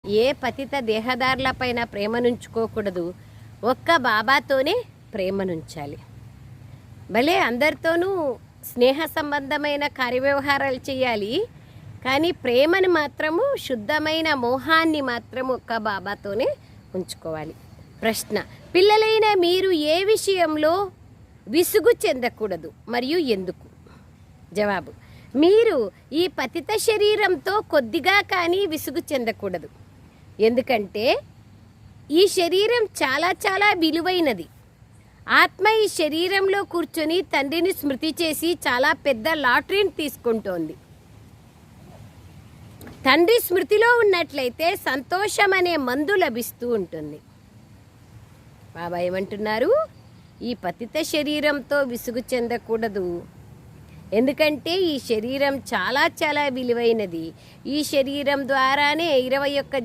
ఏ పతిత దేహదారులపైన ప్రేమనుంచుకోకూడదు. ఒక్క బాబాతోనే ప్రేమనుంచాలి. భలే అందరితోనూ స్నేహ సంబంధమైన కార్యవ్యవహారాలు చేయాలి. కానీ ప్రేమను మాత్రము, శుద్ధమైన మోహాన్ని మాత్రము ఒక్క బాబాతోనే ఉంచుకోవాలి. ప్రశ్న: పిల్లలైన మీరు ఏ విషయంలో విసుగు చెందకూడదు మరియు ఎందుకు? జవాబు: మీరు ఈ పతిత శరీరంతో కొద్దిగా కానీ విసుగు చెందకూడదు. ఎందుకంటే ఈ శరీరం చాలా చాలా విలువైనది. ఆత్మ ఈ శరీరంలో కూర్చొని తండ్రిని స్మృతి చేసి చాలా పెద్ద లాటరీని తీసుకుంటోంది. తండ్రి స్మృతిలో ఉన్నట్లయితే సంతోషం అనే మందు లభిస్తూ ఉంటుంది. బాబా ఏమంటున్నారు? ఈ పతిత శరీరంతో విసుగు చెందకూడదు. ఎందుకంటే ఈ శరీరం చాలా చాలా విలువైనది. ఈ శరీరం ద్వారానే 21